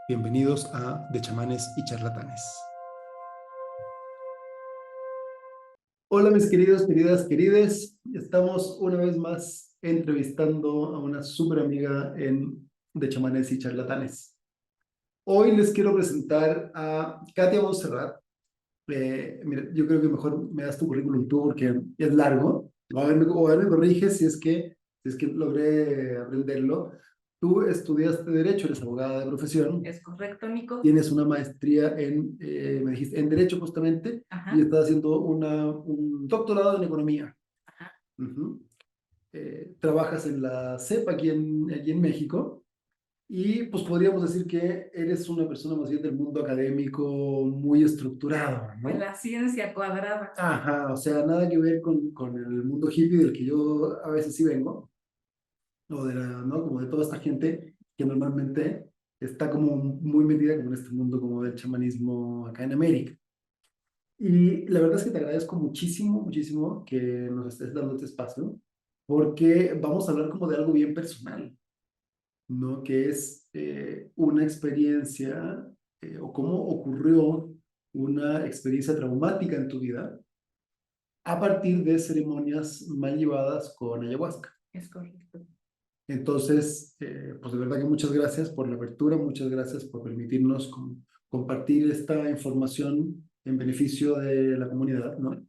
Bienvenidos a De Chamanes y Charlatanes. Hola mis queridos, queridas, querides. Estamos una vez más entrevistando a una súper amiga en De Chamanes y Charlatanes. Hoy les quiero presentar a Katia Montserrat. Mira, yo creo que mejor me das tu currículum tú porque es largo. O a ver me corriges si es que logré aprenderlo. Tú estudiaste Derecho, eres abogada de profesión. Es correcto, Nico. Tienes una maestría me dijiste, en Derecho justamente, Ajá, y estás haciendo un doctorado en Economía. ajá. Ujú. Trabajas en la CEP aquí en México, y pues podríamos decir que eres una persona más bien del mundo académico muy estructurado, Pues ¿no? la ciencia cuadrada. Ajá, o sea, nada que ver con el mundo hippie del que yo a veces sí vengo, o ¿no? Como de toda esta gente que normalmente está como muy metida como en este mundo como del chamanismo acá en América. Y la verdad es que te agradezco muchísimo, muchísimo que nos estés dando este espacio, porque vamos a hablar como de algo bien personal, ¿no? Que es una experiencia o cómo ocurrió una experiencia traumática en tu vida a partir de ceremonias mal llevadas con ayahuasca. Es correcto. Entonces, pues de verdad que muchas gracias por la apertura, muchas gracias por permitirnos compartir esta información en beneficio de la comunidad, ¿no?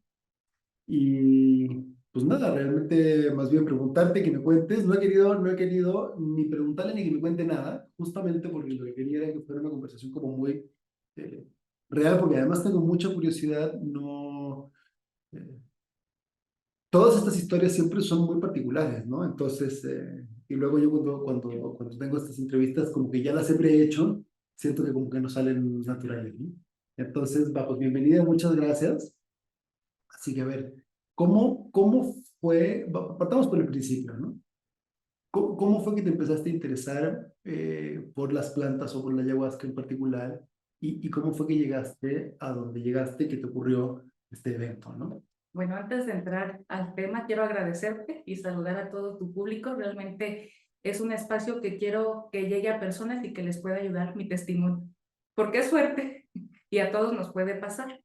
Y pues nada, realmente más bien preguntarte que me cuentes. No he querido ni preguntarle ni que me cuente nada, justamente porque lo que quería era que fuera una conversación como muy eh, real, porque además tengo mucha curiosidad, no... eh, todas estas historias siempre son muy particulares, ¿no? Entonces, y luego yo cuando tengo estas entrevistas, como que ya las he prehecho, siento que como que no salen naturales, ¿no? Entonces, va, pues bienvenida, muchas gracias. Así que a ver, ¿cómo fue? Partamos por el principio, ¿no? ¿Cómo fue que te empezaste a interesar por las plantas o por la ayahuasca en particular? ¿Y cómo fue que llegaste a donde llegaste, que te ocurrió este evento, ¿no? Bueno, antes de entrar al tema, quiero agradecerte y saludar a todo tu público. Realmente es un espacio que quiero que llegue a personas y que les pueda ayudar mi testimonio, porque es fuerte y a todos nos puede pasar.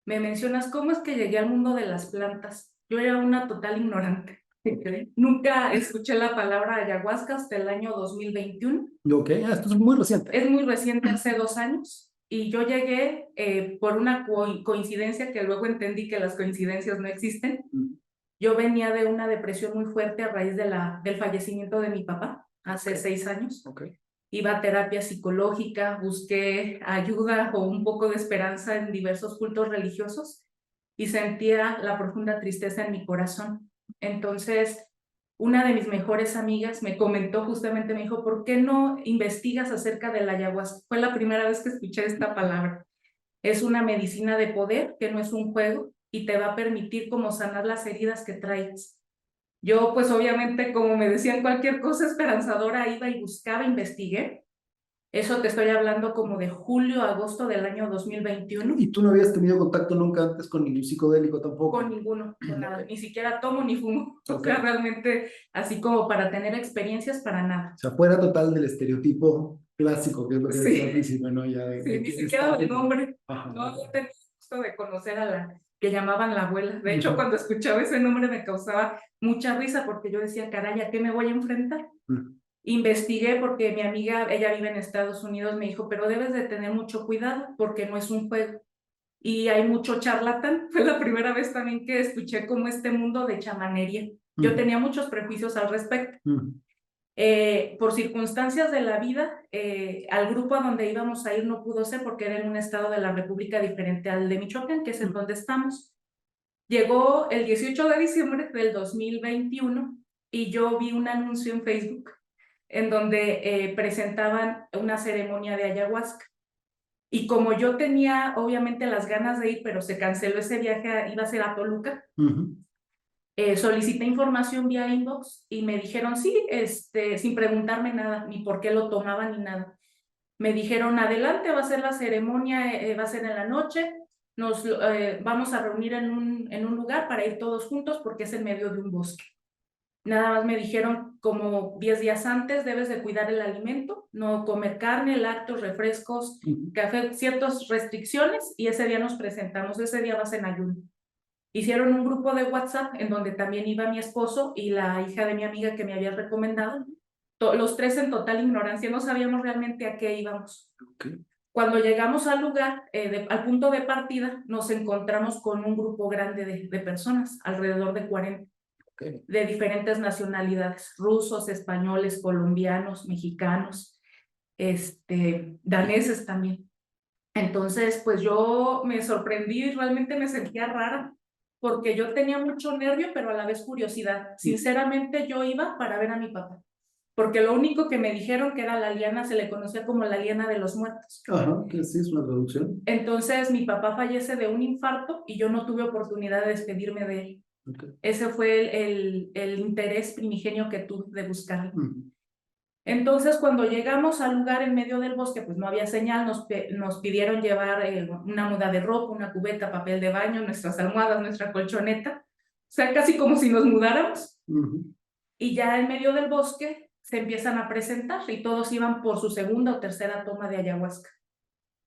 Me mencionas cómo es que llegué al mundo de las plantas. Yo era una total ignorante. ¿Ok? Nunca escuché la palabra ayahuasca hasta el año 2021. Ok, esto es muy reciente. Es muy reciente, hace 2 años, y yo llegué por una coincidencia que luego entendí que las coincidencias no existen. Mm. Yo venía de una depresión muy fuerte a raíz del fallecimiento de mi papá hace 6 años. Ok. Iba a terapia psicológica, busqué ayuda o un poco de esperanza en diversos cultos religiosos y sentía la profunda tristeza en mi corazón. Entonces, una de mis mejores amigas me comentó justamente, me dijo, ¿por qué no investigas acerca de la ayahuasca? Fue la primera vez que escuché esta palabra. Es una medicina de poder, que no es un juego, y te va a permitir como sanar las heridas que traes. Yo, pues obviamente, como me decían cualquier cosa esperanzadora, iba y buscaba, investigué. Eso te estoy hablando como de julio, agosto del año 2021. ¿Y tú no habías tenido contacto nunca antes con ningún psicodélico Con tampoco? ninguno, con nada. Ok. Ni siquiera tomo ni fumo. O Ok. sea, realmente así como para tener experiencias, para nada. O sea, fuera total del estereotipo clásico, que es lo que decía al Sí, principio, ¿no? Ya sí, de ni que siquiera está... del nombre. Ajá, No ok. había tenido el gusto de conocer a la que llamaban la abuela. De hecho, Ujú, cuando escuchaba ese nombre me causaba mucha risa porque yo decía, caray, ¿a qué me voy a enfrentar? ujú. Investigué porque mi amiga, ella vive en Estados Unidos, me dijo, pero debes de tener mucho cuidado porque no es un juego y hay mucho charlatán. Fue la primera vez también que escuché como este mundo de chamanería. Yo Mm, tenía muchos prejuicios al respecto. mm, Por circunstancias de la vida, al grupo a donde íbamos a ir no pudo ser porque era en un estado de la República diferente al de Michoacán, que es en donde estamos. Llegó el 18 de diciembre del 2021 y yo vi un anuncio en Facebook en donde presentaban una ceremonia de ayahuasca. Y como yo tenía obviamente las ganas de ir, pero se canceló ese viaje, iba a ser a Toluca, ujú. solicité información vía inbox y me dijeron sí, sin preguntarme nada, ni por qué lo tomaban ni nada. Me dijeron, adelante, va a ser la ceremonia, va a ser en la noche, nos vamos a reunir en un lugar para ir todos juntos porque es en medio de un bosque. Nada más me dijeron como 10 días antes debes de cuidar el alimento, no comer carne, lácteos, refrescos, café, ciertas restricciones, y ese día nos presentamos, ese día vas en ayuno. Hicieron un grupo de WhatsApp en donde también iba mi esposo y la hija de mi amiga que me había recomendado. Los tres en total ignorancia, no sabíamos realmente a qué íbamos. Okay. Cuando llegamos al lugar, al punto de partida, nos encontramos con un grupo grande de personas, alrededor de 40. Okay. De diferentes nacionalidades, rusos, españoles, colombianos, mexicanos, daneses también. Entonces, pues yo me sorprendí y realmente me sentía rara, porque yo tenía mucho nervio, pero a la vez curiosidad. Sinceramente, yo iba para ver a mi papá, porque lo único que me dijeron que era la liana, se le conocía como la liana de los muertos. Ajá, que sí es una traducción. Entonces, mi papá fallece de un infarto y yo no tuve oportunidad de despedirme de él. Okay. Ese fue el interés primigenio que tuve de buscarlo. Entonces, cuando llegamos al lugar en medio del bosque, pues no había señal, nos pidieron llevar una muda de ropa, una cubeta, papel de baño, nuestras almohadas, nuestra colchoneta, o sea, casi como si nos mudáramos. Y ya en medio del bosque se empiezan a presentar y todos iban por su segunda o tercera toma de ayahuasca.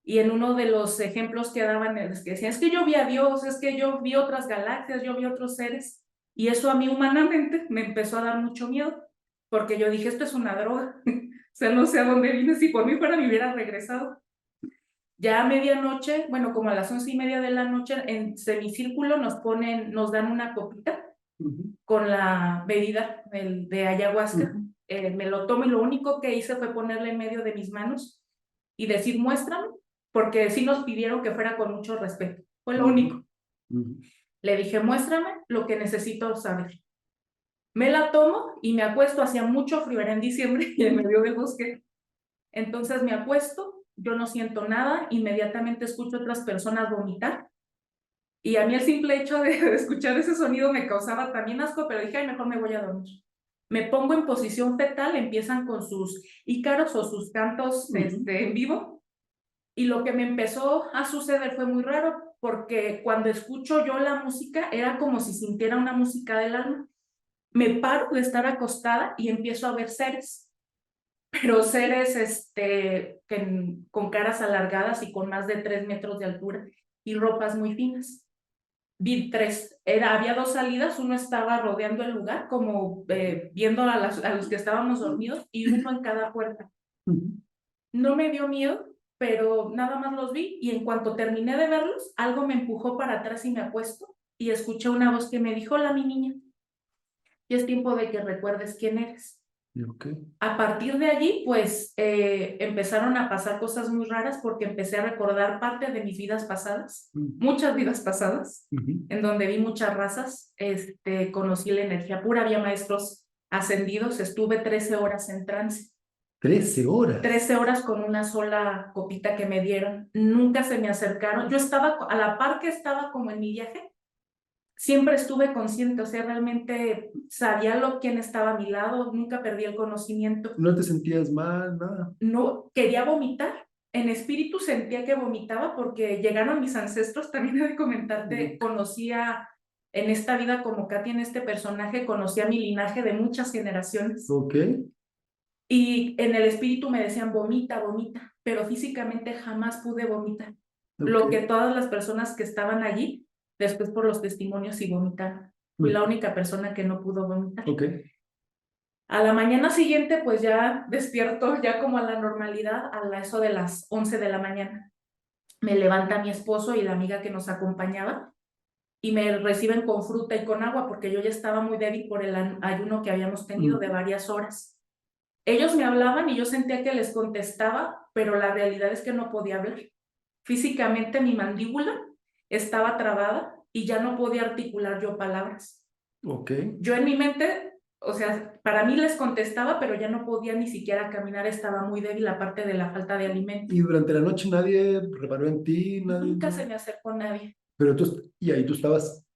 Y en uno de los ejemplos que daban, es que decían, es que yo vi a Dios, es que yo vi otras galaxias, yo vi otros seres. Y eso a mí humanamente me empezó a dar mucho miedo, porque yo dije, esto es una droga. O sea, no sé a dónde vine, si por mí fuera me hubiera regresado. Ya a medianoche, bueno, como a las 11:30 de la noche, en semicírculo nos dan una copita con la bebida de ayahuasca. Me lo tomo y lo único que hice fue ponerle en medio de mis manos y decir, muéstrame, porque sí nos pidieron que fuera con mucho respeto. Fue lo único. Le dije, muéstrame lo que necesito saber. Me la tomo y me acuesto, hacía mucho frío, era en diciembre y en medio del bosque. Entonces me acuesto, yo no siento nada, inmediatamente escucho a otras personas vomitar. Y a mí el simple hecho de escuchar ese sonido me causaba también asco, pero dije, ay, mejor me voy a dormir. Me pongo en posición fetal, empiezan con sus ícaros o sus cantos en vivo. Y lo que me empezó a suceder fue muy raro, porque cuando escucho yo la música, era como si sintiera una música del alma. Me paro de estar acostada y empiezo a ver seres, pero seres con caras alargadas y con más de 3 metros de altura y ropas muy finas. Vi 3, había 2 salidas, uno estaba rodeando el lugar, como viendo a los que estábamos dormidos, y uno en cada puerta. No me dio miedo, pero nada más los vi, y en cuanto terminé de verlos, algo me empujó para atrás y me acuesto, y escuché una voz que me dijo, hola, mi niña, y es tiempo de que recuerdes quién eres. Okay. A partir de allí, pues, empezaron a pasar cosas muy raras porque empecé a recordar parte de mis vidas pasadas, muchas vidas pasadas, en donde vi muchas razas, conocí la energía pura, había maestros ascendidos, estuve 13 horas en trance. 13 horas. 13 horas con una sola copita que me dieron, nunca se me acercaron, yo estaba a la par que estaba como en mi viaje, siempre estuve consciente, o sea, realmente sabía quién estaba a mi lado, nunca perdí el conocimiento. ¿No te sentías mal, nada? No, quería vomitar, en espíritu sentía que vomitaba porque llegaron mis ancestros, también he de comentarte, conocía en esta vida como Katy, en este personaje, conocía mi linaje de muchas generaciones. Y en el espíritu me decían, vomita, vomita, pero físicamente jamás pude vomitar. Lo que todas las personas que estaban allí, después por los testimonios, sí vomitaron. Fui la única persona que no pudo vomitar. A la mañana siguiente, pues ya despierto, ya como a la normalidad, a eso de las 11 de la mañana. Me levanta mi esposo y la amiga que nos acompañaba y me reciben con fruta y con agua porque yo ya estaba muy débil por el ayuno que habíamos tenido de varias horas. Ellos me hablaban y yo sentía que les contestaba, pero la realidad es que no podía hablar. Físicamente mi mandíbula estaba trabada y ya no podía articular yo palabras. Yo en mi mente, o sea, para mí les contestaba, pero ya no podía ni siquiera caminar, estaba muy débil aparte de la falta de alimento. ¿Y durante la noche nadie reparó en ti? Nunca se me acercó nadie. Pero y ahí tú estabas,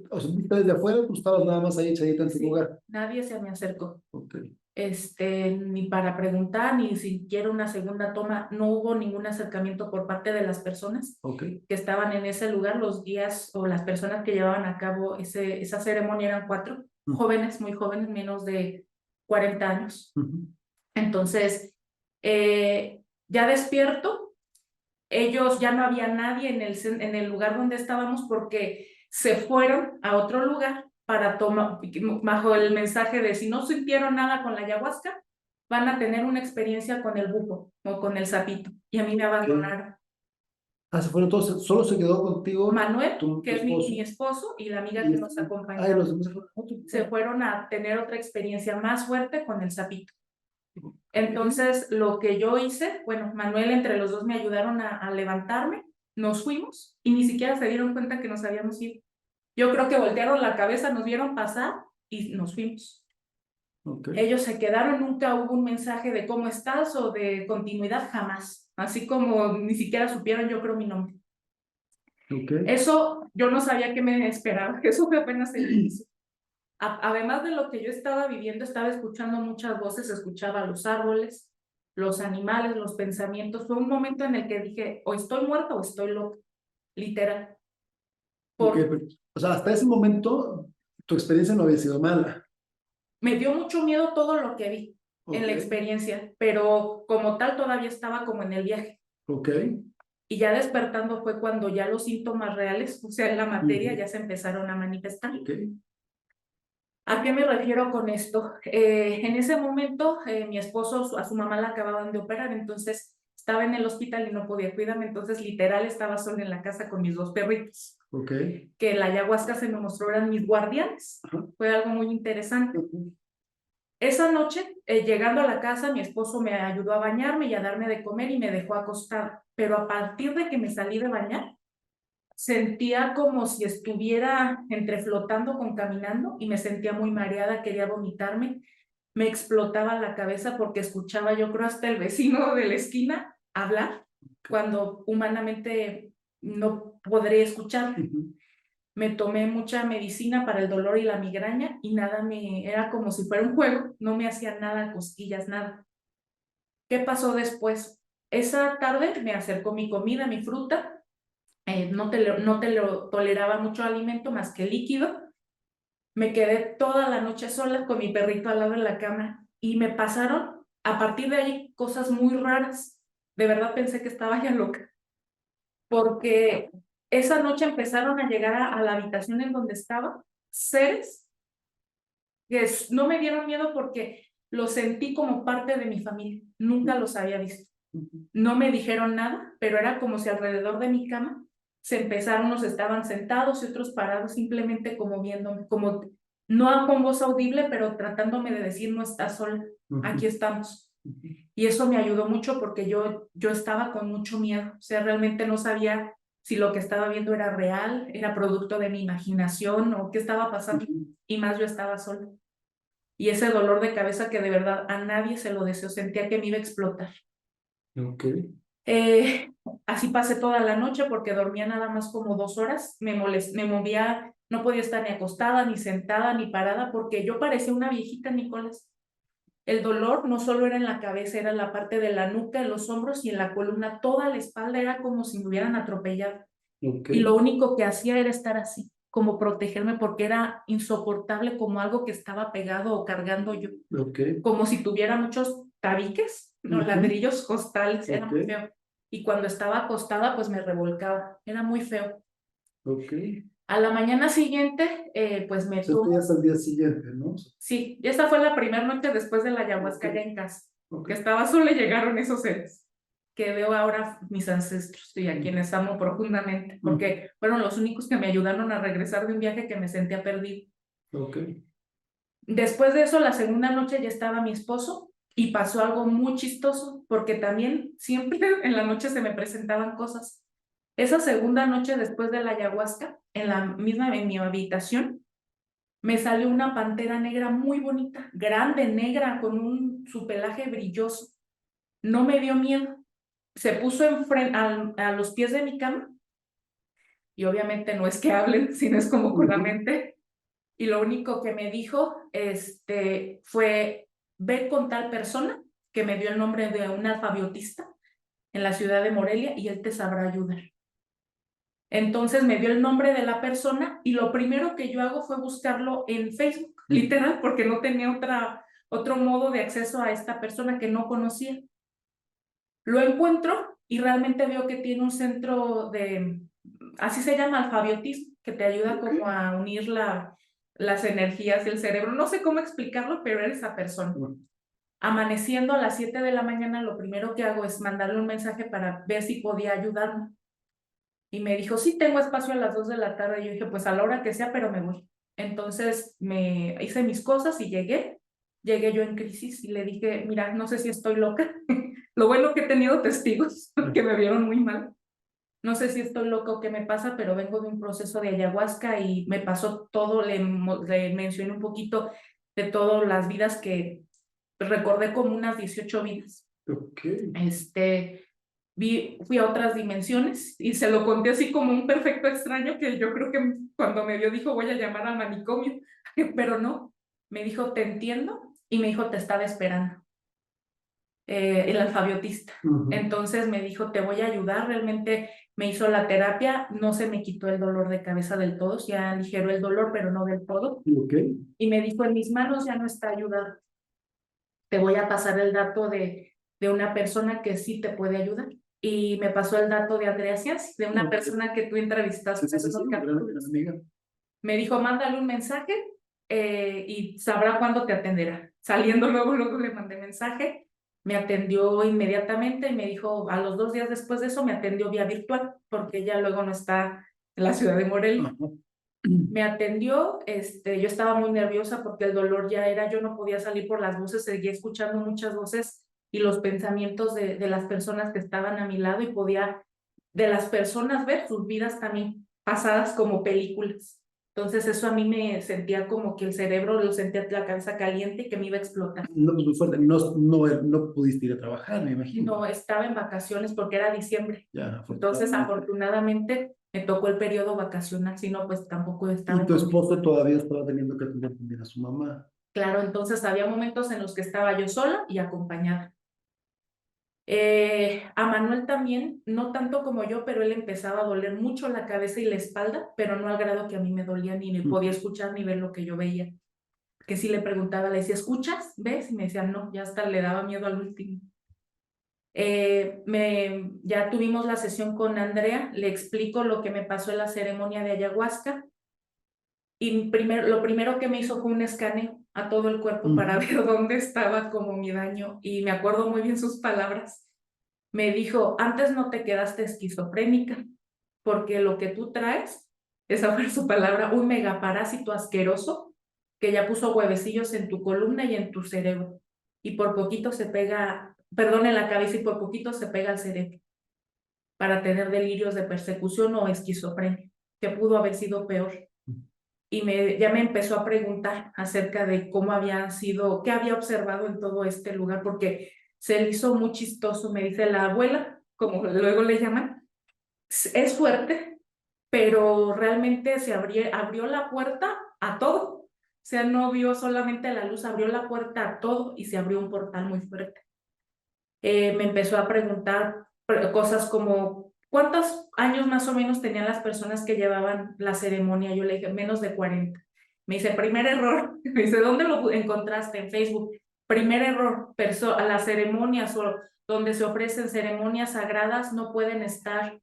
o sea, desde afuera tú estabas nada más ahí echadita en tu lugar. Nadie se me acercó. Ni para preguntar, ni siquiera una segunda toma, no hubo ningún acercamiento por parte de las personas que estaban en ese lugar, los guías o las personas que llevaban a cabo esa ceremonia eran 4, jóvenes, muy jóvenes, menos de 40 años. Ujú. Entonces, ya despierto, ellos ya no había nadie en el lugar donde estábamos porque se fueron a otro lugar para tomar, bajo el mensaje de si no sintieron nada con la ayahuasca, van a tener una experiencia con el bufo o con el sapito. Y a mí me abandonaron. Ah, se fueron todos, solo se quedó contigo Manuel, tu que es esposo. mi esposo, y la amiga Y, que nos y acompañaba. los demás se fueron a otro Se lugar. fueron a tener otra experiencia más fuerte con el sapito. Entonces, lo que yo hice, bueno, Manuel entre los dos me ayudaron a levantarme, nos fuimos y ni siquiera se dieron cuenta que nos habíamos ido. Yo creo que voltearon la cabeza, nos vieron pasar y nos fuimos. Okay. Ellos se quedaron, nunca hubo un mensaje de cómo estás o de continuidad, jamás. Así como ni siquiera supieron, yo creo, mi nombre. Okay. Eso yo no sabía qué me esperaba, eso fue apenas el inicio. Además de lo que yo estaba viviendo, estaba escuchando muchas voces, escuchaba los árboles, los animales, los pensamientos. Fue un momento en el que dije, o estoy muerta o estoy loca, literal. Okay, pero, o sea, hasta ese momento tu experiencia no había sido mala. Me dio mucho miedo todo lo que vi en la Okay. experiencia, pero como tal todavía estaba como en el viaje. Okay. Y ya despertando fue cuando ya los síntomas reales, o sea, en la materia, Ujú. ya se empezaron a manifestar. Okay. ¿A qué me refiero con esto? En ese momento, mi esposo, a su mamá la acababan de operar, entonces estaba en el hospital y no podía cuidarme, entonces literal estaba sola en la casa con mis dos perritos. Okay. Que la ayahuasca se me mostró eran mis guardianes. Ajá. Fue algo muy interesante. Ujú. Esa noche, llegando a la casa, mi esposo me ayudó a bañarme y a darme de comer y me dejó acostada. Pero a partir de que me salí de bañar, sentía como si estuviera entre flotando con caminando y me sentía muy mareada, quería vomitarme, me explotaba la cabeza porque escuchaba yo creo hasta el vecino de la esquina hablar cuando humanamente no podré escuchar. Ujú. Me tomé mucha medicina para el dolor y la migraña y nada era como si fuera un juego, no me hacía nada, cosquillas, nada. ¿Qué pasó después? Esa tarde me acercó mi comida, mi fruta, no te lo toleraba mucho alimento más que líquido. Me quedé toda la noche sola con mi perrito al lado de la cama y me pasaron a partir de ahí cosas muy raras. De verdad pensé que estaba ya loca, porque esa noche empezaron a llegar a la habitación en donde estaba seres que no me dieron miedo porque los sentí como parte de mi familia. Nunca los había visto. Ujú. No me dijeron nada, pero era como si alrededor de mi cama se empezaron, unos estaban sentados y otros parados, simplemente como viéndome, como no con voz audible, pero tratándome de decir, no estás sola, aquí Ujú. estamos. Ujú. Y eso me ayudó mucho porque yo estaba con mucho miedo, o sea, realmente no sabía si lo que estaba viendo era real, era producto de mi imaginación o qué estaba pasando, Ujú. y más yo estaba sola. Y ese dolor de cabeza que de verdad a nadie se lo deseo, sentía que me iba a explotar. Okay. Eh, Así pasé toda la noche porque dormía nada más como 2 horas, me movía, no podía estar ni acostada, ni sentada, ni parada, porque yo parecía una viejita, Nicolás. El dolor no solo era en la cabeza, era en la parte de la nuca, en los hombros y en la columna, toda la espalda era como si me hubieran atropellado. Y Okay. lo único que hacía era estar así, como protegerme porque era insoportable, como algo que estaba pegado o cargando yo, Okay. como si tuviera muchos tabiques, no, Ujú. ladrillos costales, era muy Okay. feo. Y cuando estaba acostada, pues me revolcaba, era muy feo. Okay. A la mañana siguiente, pues me Esto ya tuvo, es al día siguiente, ¿no? sí, esta fue la primera noche después de la ayahuasca ya Okay. en casa, que Okay. estaba sola y llegaron esos seres, que veo ahora mis ancestros y a Ujú. quienes amo profundamente, Ujú. porque fueron los únicos que me ayudaron a regresar de un viaje que me sentía perdido. Okay. Después de eso, la segunda noche ya estaba mi esposo y pasó algo muy chistoso, porque también siempre en la noche se me presentaban cosas. Esa segunda noche después de la ayahuasca, en mi habitación, me salió una pantera negra muy bonita, grande, negra, con su pelaje brilloso. No me dio miedo. Se puso a los pies de mi cama y obviamente no es que hablen, sino es como con la Ujú. mente. Y lo único que me dijo fue, ve con tal persona, que me dio el nombre de un alfabiotista en la ciudad de Morelia y él te sabrá ayudar. Entonces me dio el nombre de la persona y lo primero que yo hago fue buscarlo en Facebook literal, porque no tenía otro modo de acceso a esta persona que no conocía. Lo encuentro y realmente veo que tiene un centro de, así se llama, alfabiotismo, que te ayuda como a unir las energías del cerebro. No sé cómo explicarlo, pero era esa persona. Amaneciendo a las 7 de la mañana, lo primero que hago es mandarle un mensaje para ver si podía ayudarme. Y me dijo, sí, tengo espacio a las 2 de la tarde. Y yo dije, pues a la hora que sea, pero me voy. Entonces me hice mis cosas y llegué yo en crisis y le dije, mira, no sé si estoy loca. Lo bueno que he tenido testigos que me vieron muy mal. No sé si estoy loca o qué me pasa, pero vengo de un proceso de ayahuasca y me pasó todo, le mencioné un poquito de todas las vidas que recordé como unas 18 vidas. Okay. Fui a otras dimensiones y se lo conté así como un perfecto extraño que yo creo que cuando me vio dijo voy a llamar al manicomio, pero no, me dijo te entiendo y me dijo te estaba esperando, el alfabiotista. Entonces me dijo te voy a ayudar, realmente me hizo la terapia, no se me quitó el dolor de cabeza del todo, ya aligeró el dolor pero no del todo. Y me dijo en mis manos ya no está ayudado, te voy a pasar el dato de una persona que sí te puede ayudar. Y me pasó el dato de Andrea Cianci, de una persona que tú entrevistaste. Sí, gran amiga. Me dijo, mándale un mensaje y sabrá cuándo te atenderá. Saliendo luego le mandé mensaje, me atendió inmediatamente y me dijo, a los 2 días después de eso me atendió vía virtual, porque ella luego no está en la ciudad de Morelia. Me atendió, yo estaba muy nerviosa porque el dolor ya era, yo no podía salir por las voces, seguía escuchando muchas voces y los pensamientos de las personas que estaban a mi lado y podía de las personas ver sus vidas también pasadas como películas. Entonces eso a mí me sentía como que el cerebro lo sentía la cabeza caliente y que me iba a explotar. No, muy fuerte. No pudiste ir a trabajar, me imagino. No, estaba en vacaciones porque era diciembre. Ya, Entonces afortunadamente me tocó el periodo vacacional, si no pues tampoco estaba. Y tu esposo todavía estaba teniendo que atender también a su mamá. Claro, entonces había momentos en los que estaba yo sola y acompañada. A Manuel también, no tanto como yo, pero él empezaba a doler mucho la cabeza y la espalda, pero no al grado que a mí me dolía ni podía escuchar ni ver lo que yo veía. Que si le preguntaba, le decía, ¿escuchas? ¿Ves? Y me decía, no, ya hasta le daba miedo al último. Ya tuvimos la sesión con Andrea, le explico lo que me pasó en la ceremonia de ayahuasca y lo primero que me hizo fue un escaneo a todo el cuerpo para ver dónde estaba como mi daño y me acuerdo muy bien sus palabras. Me dijo, antes no te quedaste esquizofrénica porque lo que tú traes, esa fue su palabra, un megaparásito asqueroso que ya puso huevecillos en tu columna y en tu cerebro y por poquito se pega, perdón, en la cabeza y por poquito se pega al cerebro para tener delirios de persecución o esquizofrenia, que pudo haber sido peor. Y ya me empezó a preguntar acerca de cómo había sido, qué había observado en todo este lugar, porque se le hizo muy chistoso, me dice la abuela, como luego le llaman, es fuerte, pero realmente se abrió la puerta a todo. O sea, no vio solamente la luz, abrió la puerta a todo y se abrió un portal muy fuerte. Me empezó a preguntar cosas como, ¿cuántos años más o menos tenían las personas que llevaban la ceremonia? Yo le dije, menos de 40. Me dice, primer error. Me dice, ¿dónde lo encontraste? En Facebook. Primer error, a las ceremonias o donde se ofrecen ceremonias sagradas no pueden estar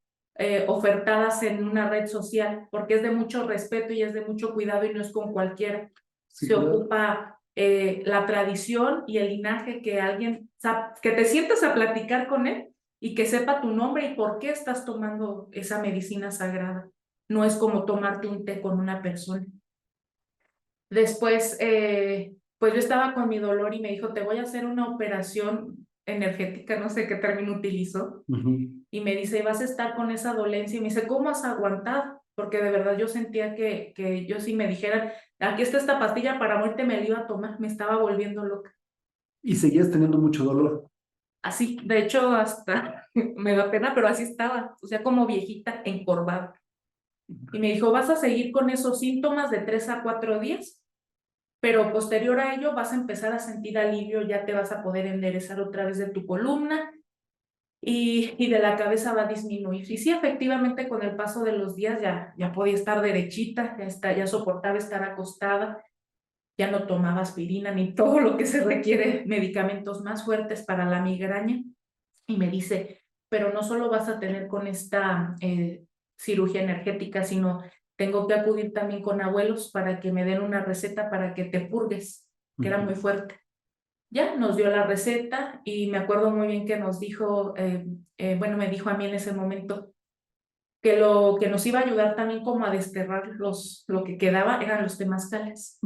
ofertadas en una red social porque es de mucho respeto y es de mucho cuidado y no es con cualquiera. Sí, se ocupa la tradición y el linaje que alguien, que te sientas a platicar con él y que sepa tu nombre y por qué estás tomando esa medicina sagrada. No es como tomarte un té con una persona. Después, pues yo estaba con mi dolor y me dijo, te voy a hacer una operación energética, no sé qué término utilizó, y me dice, vas a estar con esa dolencia, y me dice, ¿cómo has aguantado? Porque de verdad yo sentía que yo si me dijeran, aquí está esta pastilla para muerte, me la iba a tomar, me estaba volviendo loca. ¿Y seguías teniendo mucho dolor? Así, de hecho, hasta me da pena, pero así estaba, o sea, como viejita, encorvada. Y me dijo, vas a seguir con esos síntomas de 3 a 4 días, pero posterior a ello vas a empezar a sentir alivio, ya te vas a poder enderezar otra vez de tu columna y de la cabeza va a disminuir. Y sí, efectivamente, con el paso de los días ya podía estar derechita, ya soportaba estar acostada. ya no tomaba aspirina ni todo lo que se requiere, medicamentos más fuertes para la migraña. Y me dice, pero no solo vas a tener con esta cirugía energética, sino tengo que acudir también con abuelos para que me den una receta para que te purgues, que era muy fuerte. Ya nos dio la receta y me acuerdo muy bien que nos dijo, bueno, me dijo a mí en ese momento que lo que nos iba a ayudar también como a desterrar lo que quedaba eran los temazcales.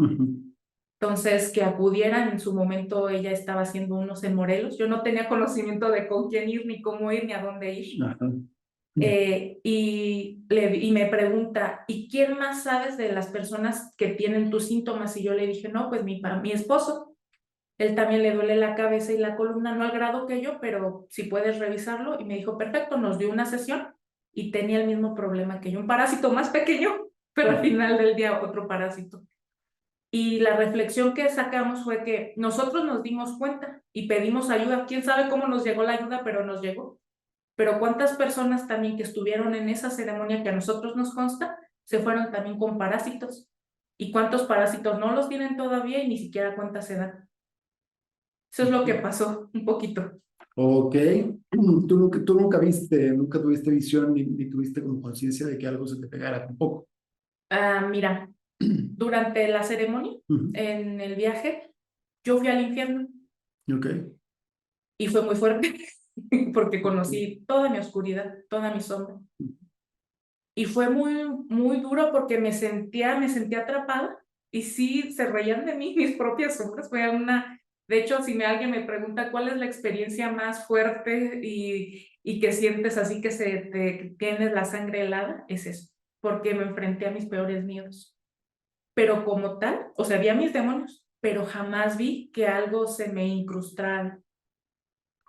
Entonces, que acudieran, en su momento ella estaba haciendo unos en Morelos. Yo no tenía conocimiento de con quién ir, ni cómo ir, ni a dónde ir. Y me pregunta, ¿y quién más sabes de las personas que tienen tus síntomas? Y yo le dije, no, pues mi esposo. Él también le duele la cabeza y la columna, no al grado que yo, pero si puedes revisarlo. Y me dijo, perfecto, nos dio una sesión y tenía el mismo problema que yo, un parásito más pequeño, pero al final del día otro parásito. Y la reflexión que sacamos fue que nosotros nos dimos cuenta y pedimos ayuda. Quién sabe cómo nos llegó la ayuda, pero nos llegó. Pero cuántas personas también que estuvieron en esa ceremonia que a nosotros nos consta, se fueron también con parásitos. Y cuántos parásitos no los tienen todavía y ni siquiera cuántas se dan. Eso es lo que pasó, un poquito. Ok, tú nunca viste, nunca tuviste visión ni tuviste como conciencia de que algo se te pegara tampoco. Mira, durante la ceremonia, en el viaje, yo fui al infierno. Ok. Y fue muy fuerte, porque conocí toda mi oscuridad, toda mi sombra. Y fue muy duro porque me sentía atrapada y sí, se reían de mí, mis propias sombras. De hecho, si alguien me pregunta cuál es la experiencia más fuerte y que sientes así que tienes la sangre helada, es eso, porque me enfrenté a mis peores miedos. Pero como tal, o sea, vi a mis demonios, pero jamás vi que algo se me incrustara.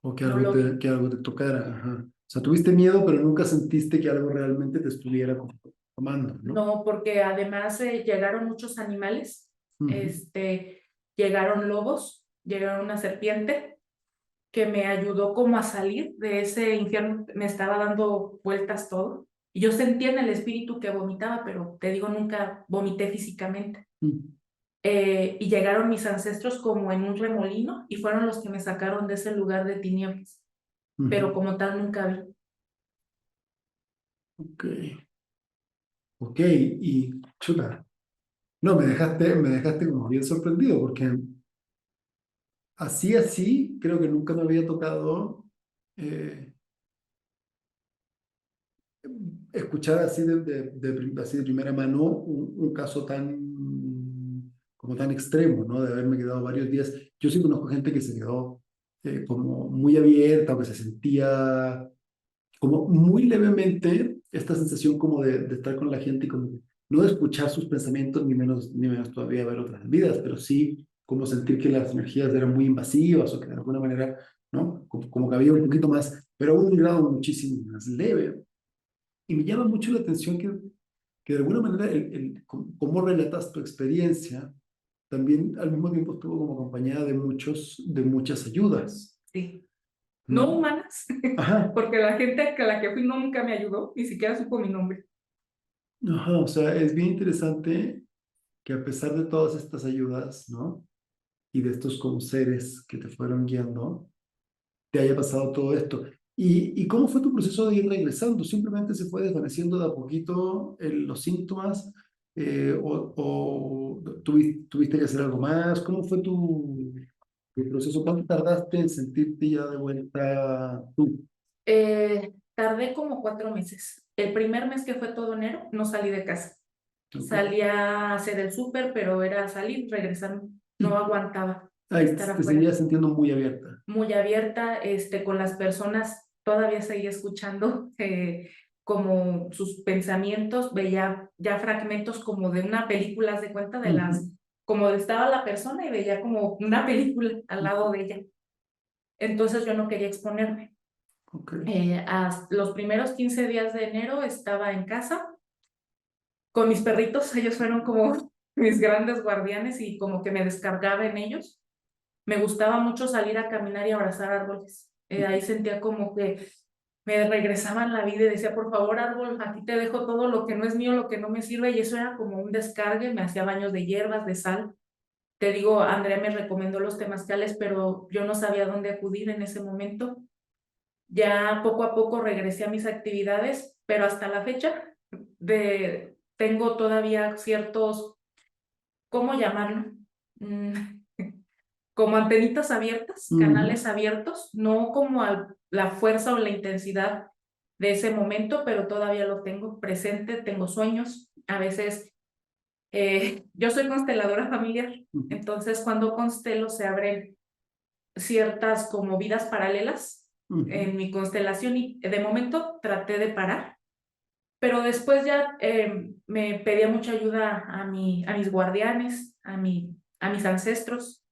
O No lo vi. que algo te tocara. Ajá. O sea, tuviste miedo, pero nunca sentiste que algo realmente te estuviera como tomando, ¿no? No, porque además llegaron muchos animales, Ujú. llegaron lobos, llegaron una serpiente que me ayudó como a salir de ese infierno, me estaba dando vueltas todo. Y yo sentía en el espíritu que vomitaba, pero te digo, nunca vomité físicamente. Y llegaron mis ancestros como en un remolino y fueron los que me sacaron de ese lugar de tinieblas, pero como tal nunca vi. Ok, ok, y chuta. No, me dejaste como bien sorprendido porque así, creo que nunca me había tocado eh, escuchar así así de primera mano un caso como tan extremo, ¿no? De haberme quedado varios días. Yo sí conozco gente que se quedó como muy abierta o que se sentía como muy levemente esta sensación como de estar con la gente y como no de escuchar sus pensamientos, ni menos todavía ver otras vidas, pero sí como sentir que las energías eran muy invasivas o que de alguna manera, ¿no? Como que había un poquito más, pero a un grado muchísimo más leve. Y me llama mucho la atención que de alguna manera cómo relatas tu experiencia también al mismo tiempo estuvo como acompañada de muchas ayudas, Sí. No ¿no? humanas, Ajá, porque la gente a la que fui nunca me ayudó, ni siquiera supo mi nombre. ajá, o sea, es bien interesante que a pesar de todas estas ayudas, ¿no? Y de estos como seres que te fueron guiando, te haya pasado todo esto. ¿Y cómo fue tu proceso de ir regresando? ¿Simplemente se fue desvaneciendo de a poquito los síntomas? ¿O tuviste que hacer algo más? ¿Cómo fue tu proceso? ¿Cuánto tardaste en sentirte ya de vuelta tú? Tardé como 4 meses. El primer mes que fue todo enero, no salí de casa. Ok. Salí a hacer el súper, pero era salir, regresar. No aguantaba Ahí estar te afuera. seguías sintiendo muy abierta. Muy abierta, con las personas, todavía seguía escuchando como sus pensamientos, veía ya fragmentos como de una película, haz de cuenta Ujú. como estaba la persona y veía como una película al lado de ella. Entonces yo no quería exponerme. Ok. Los primeros 15 días de enero estaba en casa con mis perritos, ellos fueron como mis grandes guardianes y como que me descargaba en ellos. Me gustaba mucho salir a caminar y abrazar árboles. Ahí sentía como que me regresaban la vida y decía, por favor, árbol, aquí te dejo todo lo que no es mío, lo que no me sirve, y eso era como un descargue, me hacía baños de hierbas, de sal. Te digo, Andrea me recomendó los temazcales, pero yo no sabía dónde acudir en ese momento. Ya poco a poco regresé a mis actividades, pero hasta la fecha tengo todavía ciertos, ¿cómo llamarlo? Mm, como antenitas abiertas, Ujú. canales abiertos, no como la fuerza o la intensidad de ese momento, pero todavía lo tengo presente, tengo sueños. A veces yo soy consteladora familiar, Ujú. entonces cuando constelo se abren ciertas como vidas paralelas Ujú. en mi constelación y de momento traté de parar, pero después ya me pedía mucha ayuda a mis guardianes, a mis ancestros,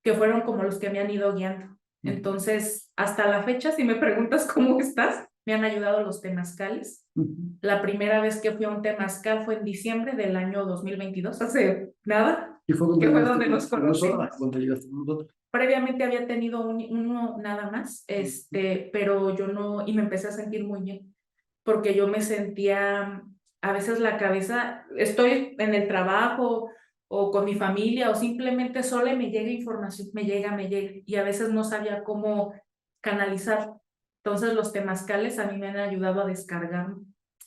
que fueron como los que me han ido guiando. Ujú. Entonces, hasta la fecha, si me preguntas cómo estás, me han ayudado los temazcales. Ujú. La primera vez que fui a un temazcal fue en diciembre del año 2022, hace nada, Y fue cuando que fue llegaste donde nos con nosotros, conocimos. cuando llegaste con nosotros. Previamente había tenido uno nada más, Ujú. pero yo no, y me empecé a sentir muy bien, porque yo me sentía, a veces la cabeza, estoy en el trabajo o con mi familia o simplemente sola y me llega información, me llega, y a veces no sabía cómo canalizar. Entonces los temazcales a mí me han ayudado a descargarme.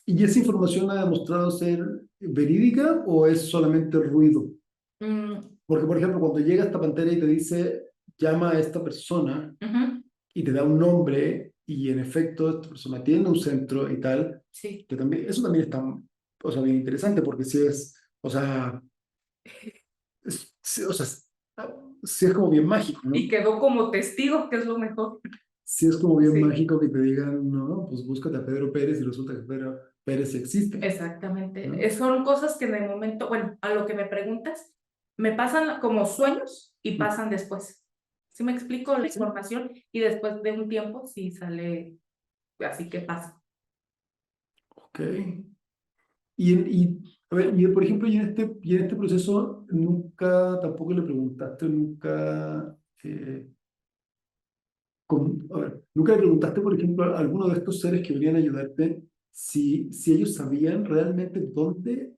¿Y esa información ha demostrado ser verídica o es solamente ruido? Mm, Porque, por ejemplo, cuando llega esta pantera y te dice, llama a esta persona ujú, y te da un nombre y en efecto esta persona tiene un centro y tal, sí. que también, eso también está, o sea, bien interesante porque si es, o sea, o sea, si es como bien mágico, Y ¿no? quedó como testigo, que es lo mejor. Si es como bien Sí. mágico que te digan, no, pues búscate a Pedro Pérez y resulta que Pedro Pérez sí existe, Exactamente. ¿no? Son cosas que de momento, bueno, a lo que me preguntas, me pasan como sueños y pasan después. ¿Sí me explico la información? Y después de un tiempo sí sale así que pasa. Ok. A ver, por ejemplo, y en este proceso, nunca, tampoco le preguntaste, nunca, a ver, nunca le preguntaste, por ejemplo, a alguno de estos seres que venían a ayudarte, si ellos sabían realmente dónde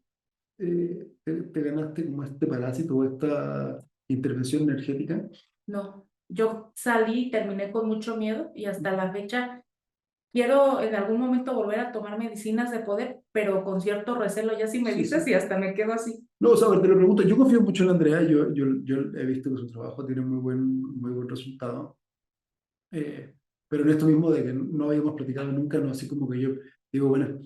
te ganaste como este parásito o esta intervención energética. No, yo salí y terminé con mucho miedo y hasta la fecha quiero en algún momento volver a tomar medicinas de poder, pero con cierto recelo, ya si me Sí, dices sí. y hasta me quedo así. No, o sea, a ver, te lo pregunto, yo confío mucho en Andrea, yo he visto que su trabajo tiene muy buen resultado. Eh, pero en esto mismo de que no habíamos platicado nunca, no, así como que yo digo, bueno,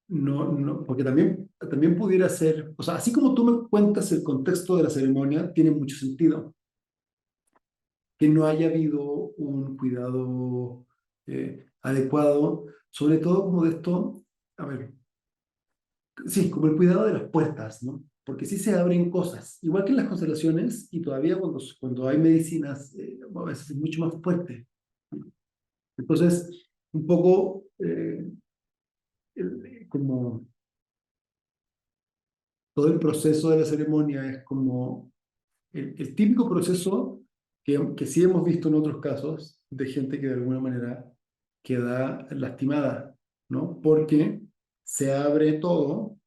no, porque también pudiera ser, o sea, así como tú me cuentas el contexto de la ceremonia, tiene mucho sentido que no haya habido un cuidado adecuado, sobre todo como de esto, a ver, sí, como el cuidado de las puertas, ¿no? Porque sí se abren cosas, igual que en las constelaciones, y todavía cuando hay medicinas, a veces es mucho más fuerte. Entonces, un poco como todo el proceso de la ceremonia es como el típico proceso que sí hemos visto en otros casos de gente que de alguna manera queda lastimada, ¿no? Porque se abre todo,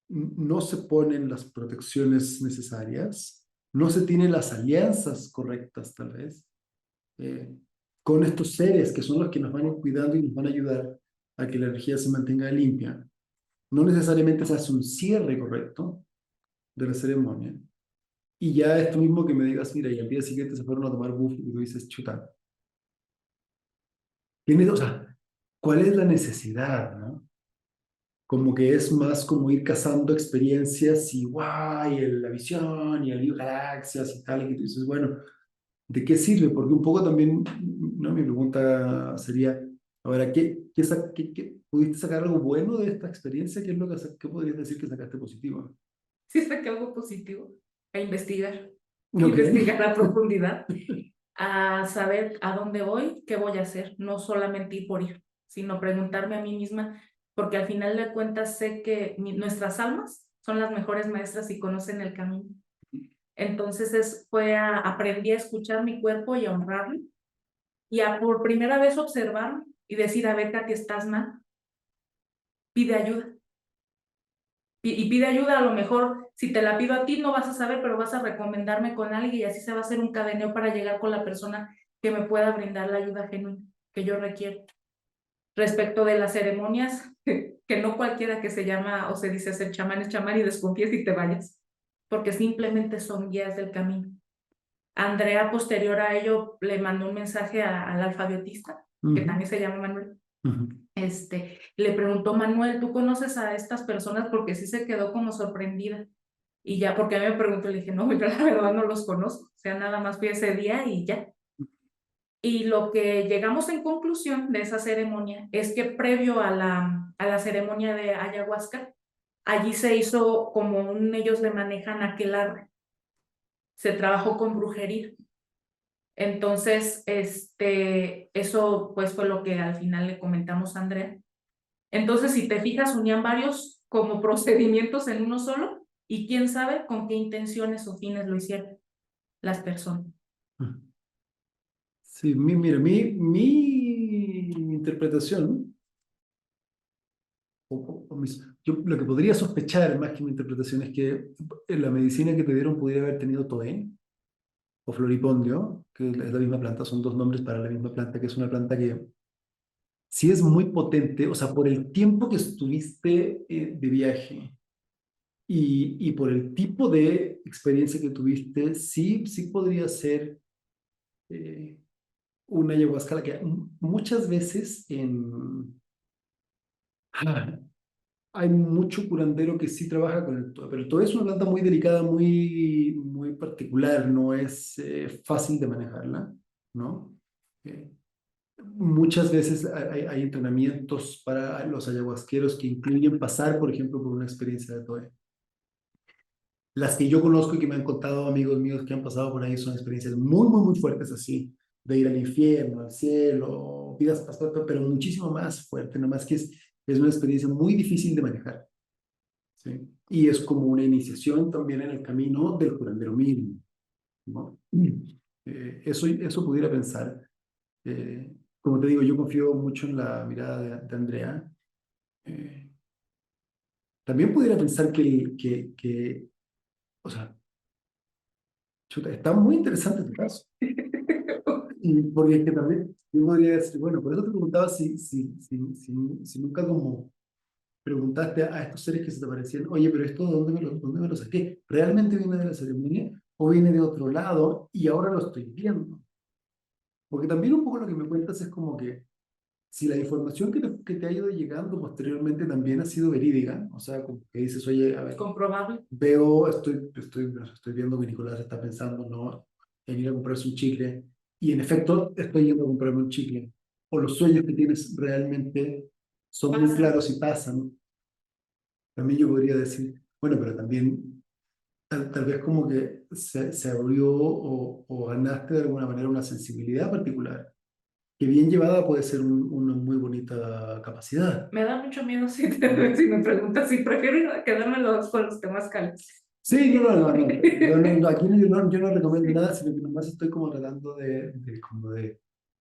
no se ponen las protecciones necesarias, no se tienen las alianzas correctas tal vez, eh, con estos seres que son los que nos van a ir cuidando y nos van a ayudar a que la energía se mantenga limpia. No necesariamente se hace un cierre correcto de la ceremonia. Y ya esto mismo que me digas, mira, y al día siguiente se fueron a tomar buff y tú dices, chuta, o sea, ¿cuál es la necesidad, no? Como que es más como ir cazando experiencias y guay, la visión y el libro galaxias y tal, y que tú dices, bueno, ¿de qué sirve? Porque un poco también, ¿no? Mi pregunta sería, ahora, ¿pudiste sacar algo bueno de esta experiencia? ¿Qué es lo qué podrías decir que sacaste positivo? Sí saqué algo positivo a investigar, Ok. investigar a profundidad, a saber a dónde voy, qué voy a hacer, no solamente ir por ir, sino preguntarme a mí misma, porque al final de cuentas sé que nuestras almas son las mejores maestras y conocen el camino. Entonces aprendí a escuchar mi cuerpo y a honrarlo y a por primera vez observarme y decir, a ver, Katy, estás mal, pide ayuda. Y pide ayuda a lo mejor Si te la pido a ti, no vas a saber, pero vas a recomendarme con alguien y así se va a hacer un cadeneo para llegar con la persona que me pueda brindar la ayuda genuina que yo requiero. Respecto de las ceremonias, que no cualquiera que se llama o se dice ser chamán es chamán y desconfíes y te vayas, porque simplemente son guías del camino. Andrea, posterior a ello, le mandó un mensaje al alfabetista, que también se llama Manuel. Le preguntó, Manuel, ¿tú conoces a estas personas? Porque sí se quedó como sorprendida. Y ya, porque a mí me preguntó, le dije, no, yo la verdad no los conozco. O sea, nada más fui ese día y ya. Y lo que llegamos en conclusión de esa ceremonia es que previo a la ceremonia de ayahuasca, allí se hizo como ellos le manejan aquelarre. Se trabajó con brujería. Entonces, eso pues fue lo que al final le comentamos a Andrea. Entonces, si te fijas, unían varios como procedimientos en uno solo y quién sabe con qué intenciones o fines lo hicieron las personas. Sí, mira, mi interpretación, yo lo que podría sospechar más que mi interpretación es que en la medicina que te dieron pudiera haber tenido toé o floripondio, que es la misma planta, son dos nombres para la misma planta, que es una planta que sí es muy potente, o sea, por el tiempo que estuviste de viaje y por el tipo de experiencia que tuviste, sí podría ser eh, una ayahuasca la que muchas veces hay mucho curandero que sí trabaja con el toé, pero el toé es una planta muy delicada, muy particular, no es fácil de manejarla, ¿no? Eh, Muchas veces hay entrenamientos para los ayahuasqueros que incluyen pasar, por ejemplo, por una experiencia de TOE. Las que yo conozco y que me han contado amigos míos que han pasado por ahí son experiencias muy fuertes así, de ir al infierno, al cielo, vidas pasadas, pero muchísimo más fuerte, nomás que es una experiencia muy difícil de manejar, ¿sí? Y es como una iniciación también en el camino del curandero mismo, ¿no? Eso pudiera pensar. Como te digo, yo confío mucho en la mirada de Andrea. Eh, También pudiera pensar o sea, chuta, está muy interesante tu caso. Y porque es que también yo podría decir, bueno, por eso te preguntaba si nunca como preguntaste a estos seres que se te parecían, oye, pero esto, dónde me lo saqué? ¿Realmente viene de la ceremonia o viene de otro lado y ahora lo estoy viendo? Porque también un poco lo que me cuentas es como que si la información que te ha ido llegando posteriormente también ha sido verídica, o sea, como que dices, oye, a ver, Comprobable. estoy viendo que Nicolás está pensando, ¿no?, en ir a comprarse un chicle, y en efecto estoy yendo a comprarme un chicle, o los sueños que tienes realmente son muy Pasa. claros y pasan. También yo podría decir, bueno, pero también tal vez como que se abrió o ganaste de alguna manera una sensibilidad particular que bien llevada puede ser una muy bonita capacidad. Me da mucho miedo si me preguntas si prefiero quedarme con los temas cálidos. Sí, no. Aquí yo no recomiendo nada, sino que nomás estoy como tratando de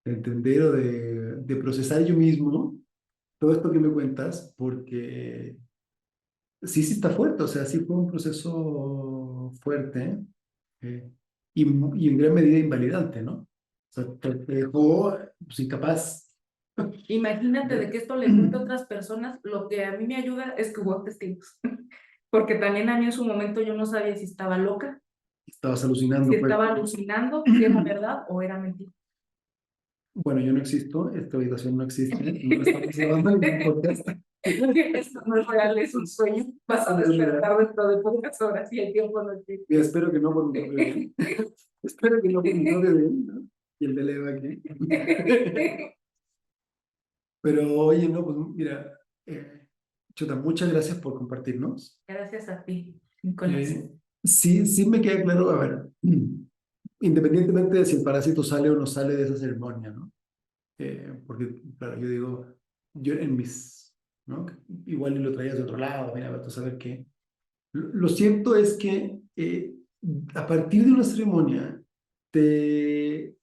entender o de procesar yo mismo todo esto que me cuentas, porque sí está fuerte, o sea, sí fue un proceso fuerte, eh, y en gran medida invalidante, ¿no? O sea, te dejó pues, incapaz. Imagínate de que esto le cuente a otras personas, lo que a mí me ayuda es que hubo testigos, porque también a mí en su momento yo no sabía si estaba loca, Estabas si alucinando, pues. estaba alucinando, si era verdad o era mentira. Bueno, yo no existo, esta habitación no existe, no estamos grabando ningún podcast. Esto no es real, es un sueño. Vas a despertar dentro de pocas horas y el tiempo no existe. Y espero que no por mi propio bien. Espero que no por mi propio bien, ¿no? Y el de Leo aquí. Pero oye, no, pues mira, Chuta, muchas gracias por compartirnos. Gracias a ti, Nicolás. Sí me queda claro, a ver, independientemente de si el parásito sale o no sale de esa ceremonia, ¿no? Porque, claro, yo digo, yo en mis, ¿no? Igual y lo traías de otro lado, mira, a ver, tú saber qué. Lo cierto es que a partir de una ceremonia te,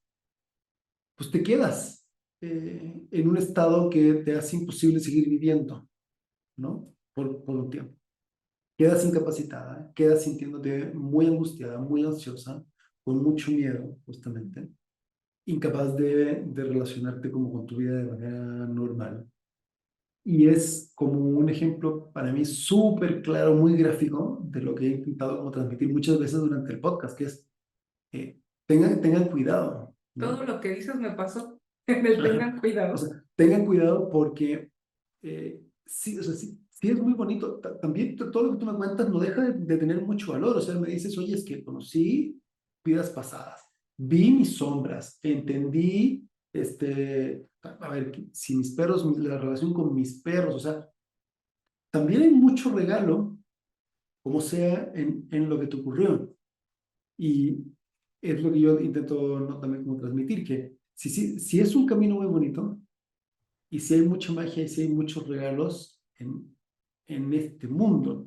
pues te quedas en un estado que te hace imposible seguir viviendo, ¿no? Por un tiempo. quedas incapacitada, quedas sintiéndote muy angustiada, muy ansiosa, con mucho miedo, justamente, incapaz de relacionarte como con tu vida de manera normal. Y es como un ejemplo para mí súper claro, muy gráfico de lo que he intentado como transmitir muchas veces durante el podcast, que es, tengan cuidado, Todo ¿no? lo que dices me pasó. En el tengan O cuidado. sea, tengan cuidado porque sí, o sea, sí, sí es muy bonito. También todo lo que tú me cuentas no deja de tener mucho valor. O sea, me dices, oye, es que conocí vidas pasadas, vi mis sombras, entendí, a ver, si mis perros, la relación con mis perros, o sea, también hay mucho regalo, como sea, en lo que te ocurrió. Y es lo que yo intento, ¿no?, también como transmitir, que si es un camino muy bonito, y si hay mucha magia y si hay muchos regalos en este mundo,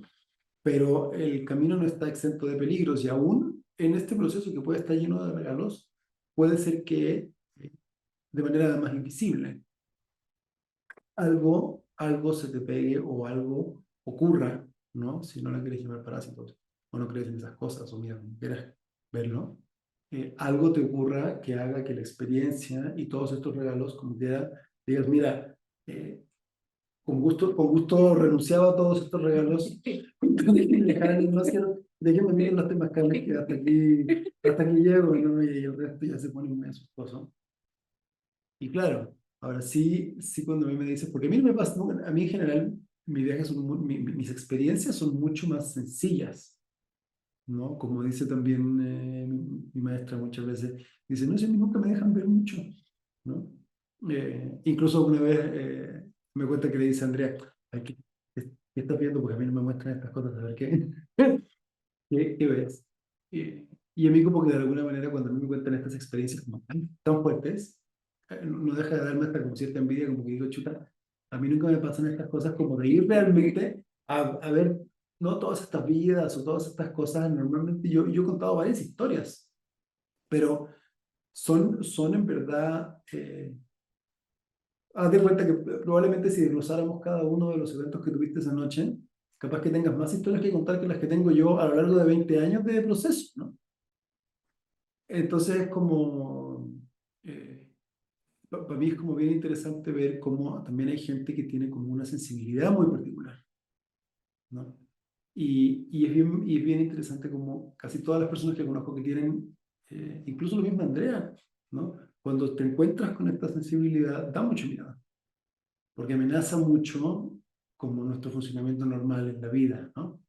pero el camino no está exento de peligros y aún en este proceso que puede estar lleno de regalos, puede ser que de manera más invisible algo se te pegue o algo ocurra, ¿no? Si no la quieres llamar parásitos o no crees en esas cosas o mira, no quieres verlo, algo te ocurra que haga que la experiencia y todos estos regalos, como quiera, digas, mira, eh, con gusto renunciaba a todos estos regalos. No quiero, déjenme miren los temas carnes que hasta aquí llego, ¿no? Y el resto ya se pone muy asustoso. Y claro, ahora sí, sí cuando a mí me dice, porque a mí no me pasa, ¿no? A mí en general, mis viajes son mis experiencias son mucho más sencillas, ¿no? Como dice también mi maestra muchas veces, dice, no sé, a mí nunca me dejan ver mucho, ¿no? Incluso una vez me cuenta que le dice a Andrea, ay, ¿qué estás viendo? Porque a mí no me muestran estas cosas, a ver qué, qué ves. Y a mí como que de alguna manera cuando a mí me cuentan estas experiencias como tan fuertes, no deja de darme hasta como cierta envidia, como que digo, chuta, a mí nunca me pasan estas cosas como de ir realmente a ver, no todas estas vidas o todas estas cosas. Normalmente yo he contado varias historias, pero son en verdad, haz de cuenta que probablemente si desglosáramos cada uno de los eventos que tuviste esa noche, capaz que tengas más historias que contar que las que tengo yo a lo largo de 20 años de proceso, ¿no? Entonces es como, para mí es como bien interesante ver cómo también hay gente que tiene como una sensibilidad muy particular, ¿no? Y es bien interesante como casi todas las personas que conozco que tienen, incluso lo mismo Andrea, ¿no? Cuando te encuentras con esta sensibilidad, da mucho miedo, porque amenaza mucho como nuestro funcionamiento normal en la vida, ¿no?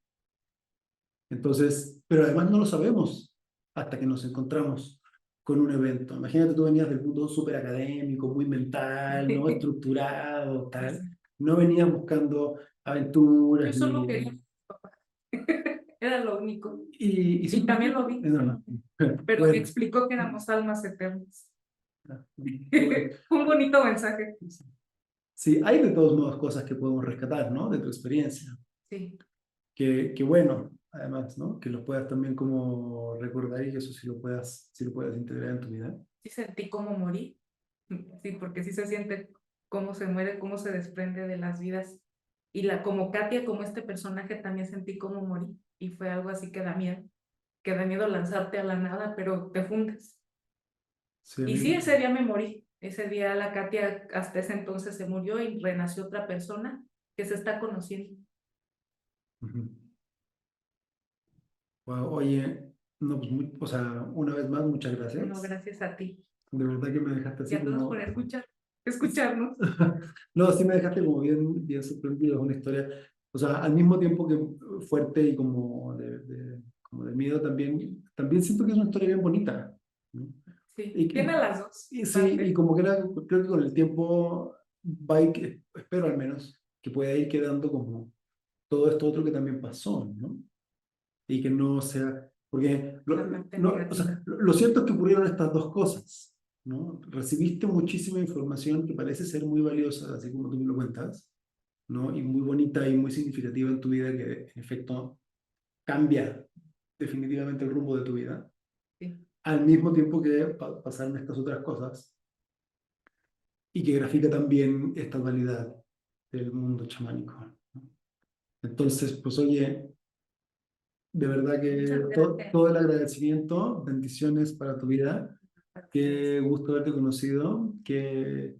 Entonces, pero además no lo sabemos hasta que nos encontramos con un evento. Imagínate, tú venías del mundo súper académico, muy mental, no estructurado, tal. No venías buscando Yo aventuras solo ni... quería. Era lo único. Y Y también lo simplemente... vi, No, no. pero me Bueno. explicó que éramos almas eternas. Qué bueno. Un bonito mensaje. Sí, hay de todos modos cosas que podemos rescatar, ¿no? De tu experiencia. Sí, Que bueno, además, ¿no? Que lo puedas también como recordar y que eso sí lo puedas integrar en tu vida. sí sentí cómo morí. Sí, porque sí se siente cómo se muere, cómo se desprende de las vidas. Y como Katia, como este personaje, también sentí cómo morí. Y fue algo así que da miedo lanzarte a la nada, pero te fundes. Sí, a Y mí... sí, ese día me morí. Ese día la Katia hasta ese entonces se murió y renació otra persona que se está conociendo. Ujú. Wow, oye, no, pues o sea, una vez más, muchas No, gracias. gracias a ti De verdad que me dejaste y así a todos por como... escucharnos. No, sí me dejaste como bien sorprendido, es una historia, o sea, al mismo tiempo que fuerte y como como de miedo también, también siento que es una historia bien bonita, ¿no? Sí, Y, tiene las dos sí, y partes. como que creo que con el tiempo va a ir, espero al menos, que pueda ir quedando como todo esto otro que también pasó, ¿no? Y que no sea, porque La parte no, o negativa. sea, lo cierto es que ocurrieron estas dos cosas, ¿no? Recibiste muchísima información que parece ser muy valiosa, así como tú me lo cuentas, ¿no? Y muy bonita y muy significativa en tu vida, que en efecto cambia definitivamente el rumbo de tu vida, Sí. al mismo tiempo que pasaron estas otras cosas y que grafica también esta dualidad del mundo chamánico, ¿no? Entonces, pues oye, De verdad que Muchas gracias. todo el agradecimiento, bendiciones para tu vida. Qué gusto haberte conocido, qué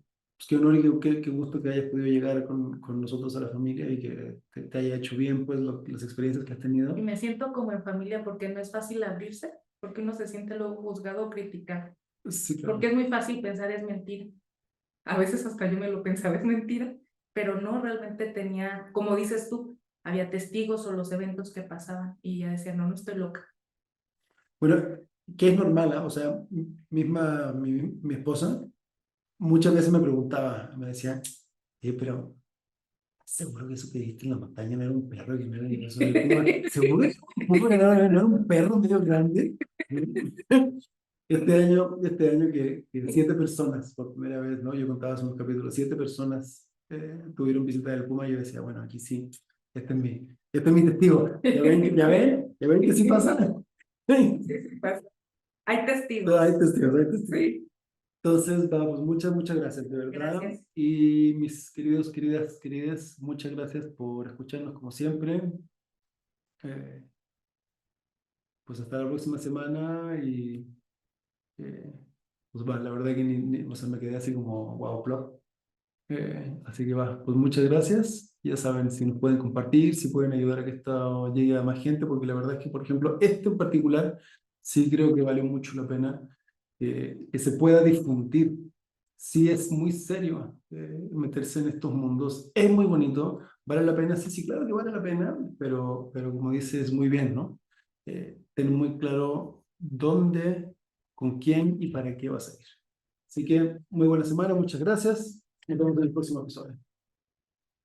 honor y qué gusto que hayas podido llegar con nosotros a la familia y que te haya hecho bien pues las experiencias que has tenido. Y me siento como en familia porque no es fácil abrirse, porque uno se siente luego juzgado o criticado, Sí, porque claro. es muy fácil pensar es mentira. A veces hasta yo me lo pensaba es mentira, pero no, realmente tenía, como dices tú, había testigos o los eventos que pasaban y ya decía, no, no estoy loca. Bueno, que es normal, ¿ah? O sea, misma mi esposa muchas veces me preguntaba, me decía, pero ¿seguro que eso que viste en la montaña no era un perro que no era ni eso del puma? ¿Seguro que no era un perro medio grande? Este año que 7 personas, por primera vez, ¿no? Yo contaba hace unos capítulos, 7 personas tuvieron visita del Puma y yo decía, bueno, aquí sí, este es mi testigo. ¿Ya ven que sí pasa? Sí, Sí, sí pasa. Hay hay testigos. testigos, hay testigos. Sí, Entonces, vamos, muchas gracias, de verdad. gracias. Y mis queridos, queridas, muchas gracias por escucharnos como siempre. Eh, pues hasta la próxima semana y eh, pues va, la verdad que o sea, me quedé así como wow, plop. Así que va, pues muchas gracias. Ya saben, si nos pueden compartir, si pueden ayudar a que esto llegue a más gente, porque la verdad es que, por ejemplo, este en particular, sí creo que vale mucho la pena que se pueda difundir. Sí es muy serio meterse en estos mundos. Es muy bonito, vale la pena, sí, sí, claro que vale la pena, pero como dices muy bien, ¿no? Ten muy claro dónde, con quién y para qué vas a ir. Así que muy buena semana, muchas gracias. Nos vemos en el próximo episodio.